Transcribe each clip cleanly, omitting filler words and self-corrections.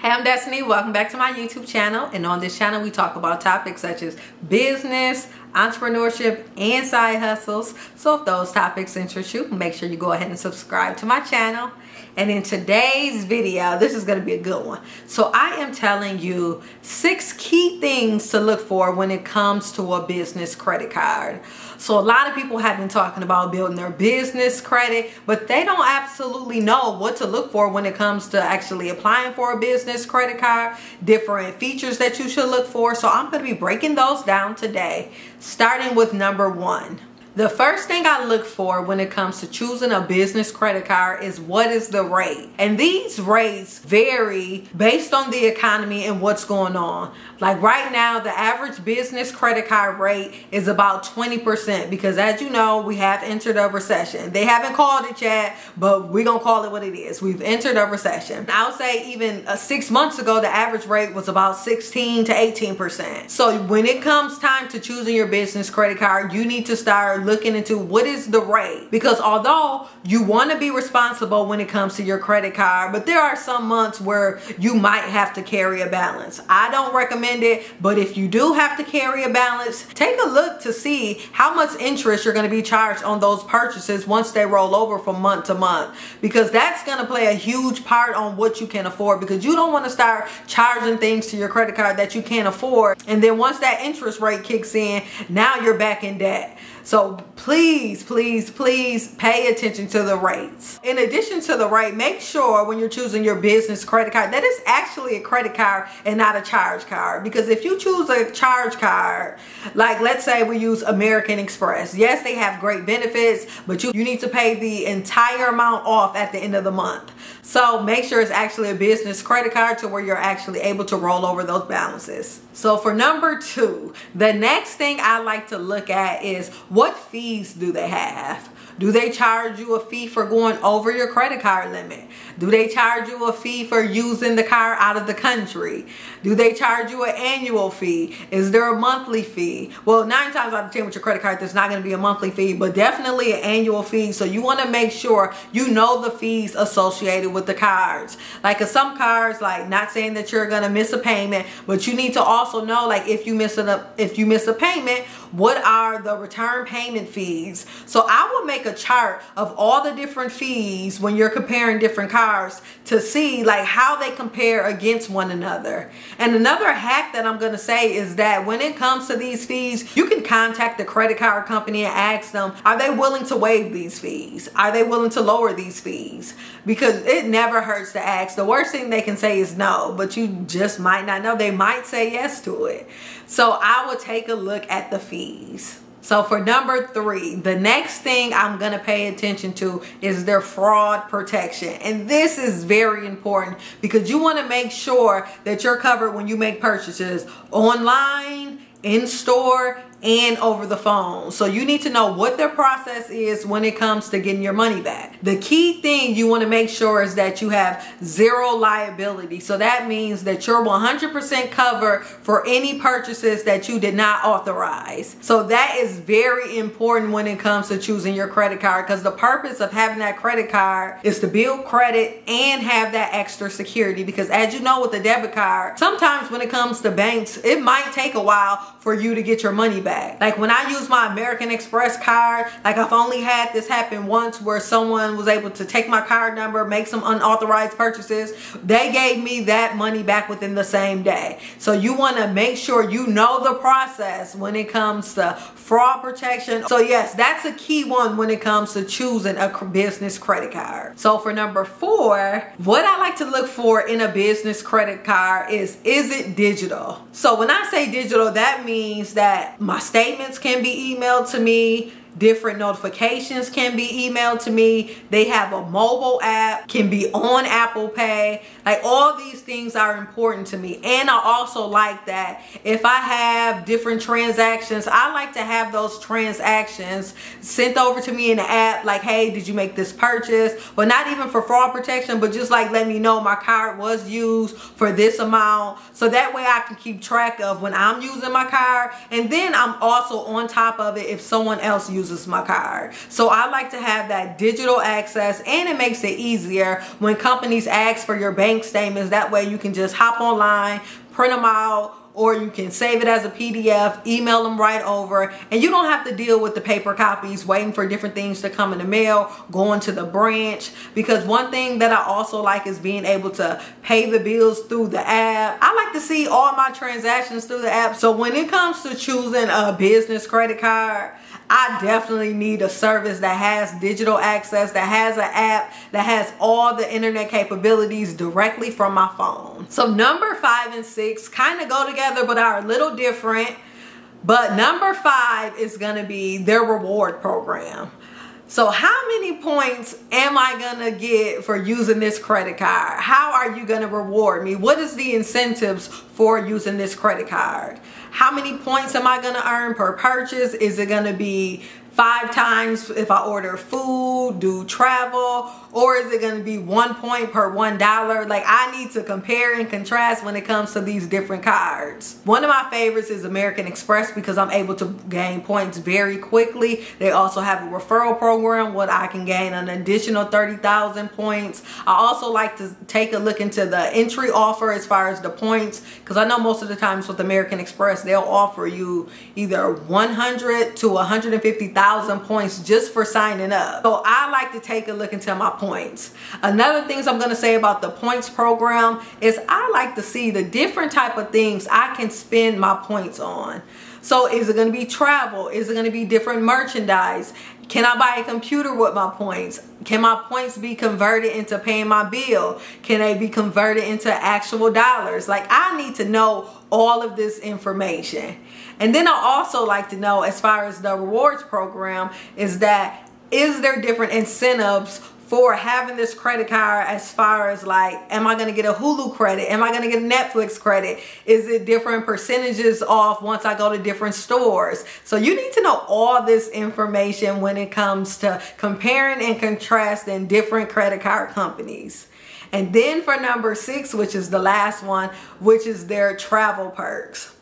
Hey, I'm Destiny. Welcome back to my YouTube channel. And on this channel, we talk about topics such as business, entrepreneurship, and side hustles. So if those topics interest you, make sure you go ahead and subscribe to my channel. And in today's video, this is going to be a good one. So I am telling you 6 key things to look for when it comes to a business credit card. So a lot of people have been talking about building their business credit, but they don't absolutely know what to look for when it comes to actually applying for a business credit card, different features that you should look for. So I'm going to be breaking those down today, starting with number 1. The first thing I look for when it comes to choosing a business credit card is what is the rate. And these rates vary based on the economy and what's going on. Like right now, the average business credit card rate is about 20% because as you know, we have entered a recession. They haven't called it yet, but we're going to call it what it is. We've entered a recession. I would say even 6 months ago, the average rate was about 16 to 18%. So when it comes time to choosing your business credit card, you need to start looking into what is the rate, because although you want to be responsible when it comes to your credit card, but there are some months where you might have to carry a balance. I don't recommend it, but if you do have to carry a balance, take a look to see how much interest you're going to be charged on those purchases once they roll over from month to month, because that's going to play a huge part on what you can afford, because you don't want to start charging things to your credit card that you can't afford, and then once that interest rate kicks in, now you're back in debt. So please pay attention to the rates. In addition to the rate, make sure when you're choosing your business credit card that it's actually a credit card and not a charge card. Because if you choose a charge card, like let's say we use American Express, yes, they have great benefits, but you need to pay the entire amount off at the end of the month. So make sure it's actually a business credit card to where you're actually able to roll over those balances. So for number 2, the next thing I like to look at is what fees do they have? Do they charge you a fee for going over your credit card limit? Do they charge you a fee for using the car out of the country? Do they charge you an annual fee? Is there a monthly fee? Well, 9 times out of 10 with your credit card, there's not going to be a monthly fee, but definitely an annual fee. So you want to make sure you know the fees associated with the cards. Like some cards, like not saying that you're going to miss a payment, but you need to also know, like if you miss a payment, what are the return payment fees? So I will make a chart of all the different fees when you're comparing different cards to see like how they compare against one another. And another hack that I'm going to say is that when it comes to these fees, you can contact the credit card company and ask them, are they willing to waive these fees? Are they willing to lower these fees? Because it never hurts to ask. The worst thing they can say is no, but you just might not know. They might say yes to it. So I will take a look at the fees. So for number 3, the next thing I'm going to pay attention to is their fraud protection. And this is very important because you want to make sure that you're covered when you make purchases online, in store, and over the phone. So you need to know what their process is when it comes to getting your money back. The key thing you want to make sure is that you have 0 liability. So that means that you're 100% covered for any purchases that you did not authorize. So that is very important when it comes to choosing your credit card, because the purpose of having that credit card is to build credit and have that extra security. Because as you know with the debit card, sometimes when it comes to banks, it might take a while for you to get your money back. Like when I use my American Express card, like I've only had this happen once where someone was able to take my card number, make some unauthorized purchases. They gave me that money back within the same day. So you want to make sure you know the process when it comes to fraud protection. So yes, that's a key one when it comes to choosing a business credit card. So for number 4, what I like to look for in a business credit card is it digital? So when I say digital, that means that my statements can be emailed to me. Different notifications can be emailed to me. They have a mobile app, can be on Apple Pay. Like all these things are important to me. And I also like that if I have different transactions, I like to have those transactions sent over to me in the app. Like, hey, did you make this purchase? But not even for fraud protection, but just like let me know my card was used for this amount. So that way I can keep track of when I'm using my card. And then I'm also on top of it if someone else uses uses my card. So I like to have that digital access, and it makes it easier when companies ask for your bank statements. That way you can just hop online, print them out, or you can save it as a PDF, email them right over, and you don't have to deal with the paper copies, waiting for different things to come in the mail, going to the branch. Because one thing that I also like is being able to pay the bills through the app. I like to see all my transactions through the app. So when it comes to choosing a business credit card, I definitely need a service that has digital access, that has an app, that has all the internet capabilities directly from my phone. So number 5 and 6 kind of go together but are a little different. But number 5 is going to be their reward program. So how many points am I going to get for using this credit card? How are you going to reward me? What is the incentives for using this credit card? How many points am I going to earn per purchase? Is it going to be 5 times if I order food, do travel, or is it going to be 1 point per $1? Like, I need to compare and contrast when it comes to these different cards. One of my favorites is American Express because I'm able to gain points very quickly. They also have a referral program where I can gain an additional 30,000 points. I also like to take a look into the entry offer as far as the points, because I know most of the times with American Express they'll offer you either 100 to 150,000 points just for signing up. So I like to take a look into my points. Another things I'm going to say about the points program is I like to see the different type of things I can spend my points on. So is it going to be travel? Is it going to be different merchandise? Can I buy a computer with my points? Can my points be converted into paying my bill? Can they be converted into actual dollars? Like, I need to know all of this information. And then I also like to know, as far as the rewards program, is there different incentives for having this credit card, as far as like, am I going to get a Hulu credit? Am I going to get a Netflix credit? Is it different percentages off once I go to different stores? So you need to know all this information when it comes to comparing and contrasting different credit card companies. And then for number 6, which is the last one, which is their travel perks.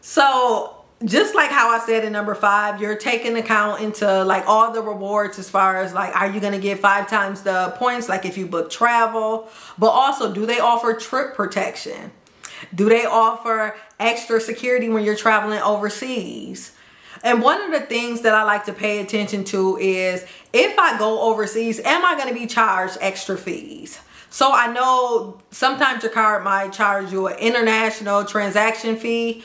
So just like how I said in number 5, you're taking account into like all the rewards, as far as like, are you going to get 5 times the points like if you book travel? But also, do they offer trip protection? Do they offer extra security when you're traveling overseas? And one of the things that I like to pay attention to is, if I go overseas, am I going to be charged extra fees? So I know sometimes your card might charge you an international transaction fee.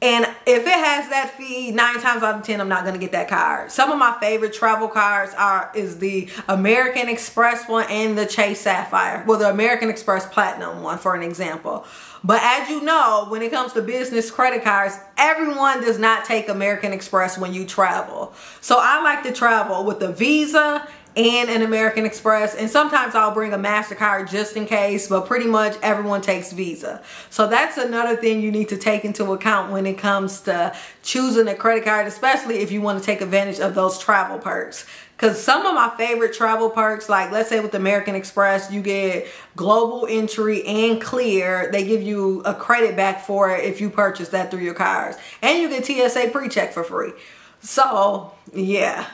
And if it has that fee, 9 times out of 10, I'm not going to get that card. Some of my favorite travel cards is the American Express one and the Chase Sapphire. Well, the American Express Platinum one, for an example. But as you know, when it comes to business credit cards, everyone does not take American Express when you travel. So I like to travel with a Visa and an American Express, and sometimes I'll bring a MasterCard just in case, but pretty much everyone takes Visa. So that's another thing you need to take into account when it comes to choosing a credit card, especially if you want to take advantage of those travel perks. Because some of my favorite travel perks, like let's say with American Express, you get global entry and clear. They give you a credit back for it if you purchase that through your cards. And you get TSA pre-check for free. So yeah,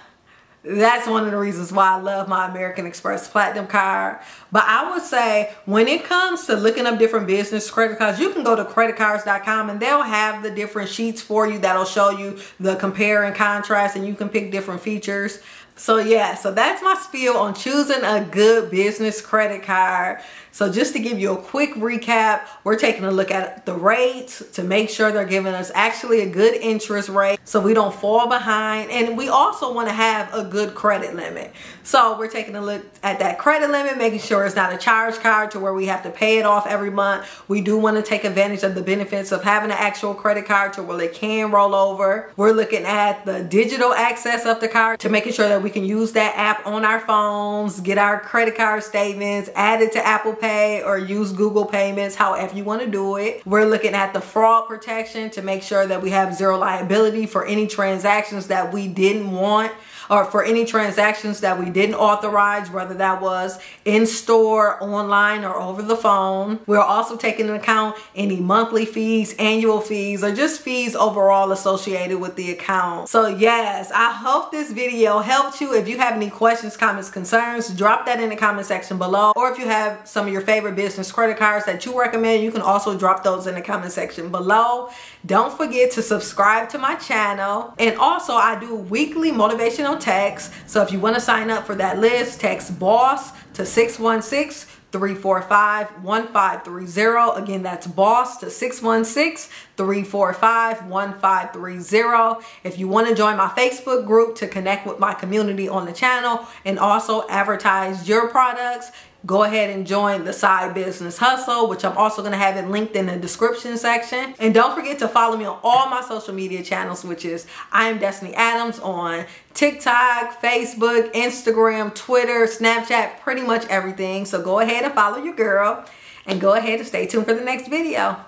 that's one of the reasons why I love my American Express Platinum card. But I would say when it comes to looking up different business credit cards, you can go to creditcards.com and they'll have the different sheets for you that'll show you the compare and contrast, and you can pick different features. So yeah, so that's my spiel on choosing a good business credit card. So just to give you a quick recap, we're taking a look at the rates to make sure they're giving us actually a good interest rate so we don't fall behind. And we also want to have a good credit limit. So we're taking a look at that credit limit, making sure it's not a charge card to where we have to pay it off every month. We do want to take advantage of the benefits of having an actual credit card to where it can roll over. We're looking at the digital access of the card to making sure that we can use that app on our phones, get our credit card statements, add it to Apple Pay or use Google Payments, however you want to do it. We're looking at the fraud protection to make sure that we have zero liability for any transactions that we didn't want. or for any transactions that we didn't authorize, whether that was in store, online, or over the phone. We're also taking into account any monthly fees, annual fees, or just fees overall associated with the account. So yes, I hope this video helped you. If you have any questions, comments, concerns, drop that in the comment section below. Or if you have some of your favorite business credit cards that you recommend, you can also drop those in the comment section below. Don't forget to subscribe to my channel. And also, I do weekly motivational texts. So if you want to sign up for that list, text BOSS to 616-345-1530. Again, that's BOSS to 616-345-1530. If you want to join my Facebook group to connect with my community on the channel and also advertise your products, go ahead and join the Side Business Hustle, which I'm also going to have it linked in the description section. And don't forget to follow me on all my social media channels, which is I Am Destiny Adams on TikTok, Facebook, Instagram, Twitter, Snapchat, pretty much everything. So go ahead and follow your girl and go ahead and stay tuned for the next video.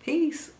Peace.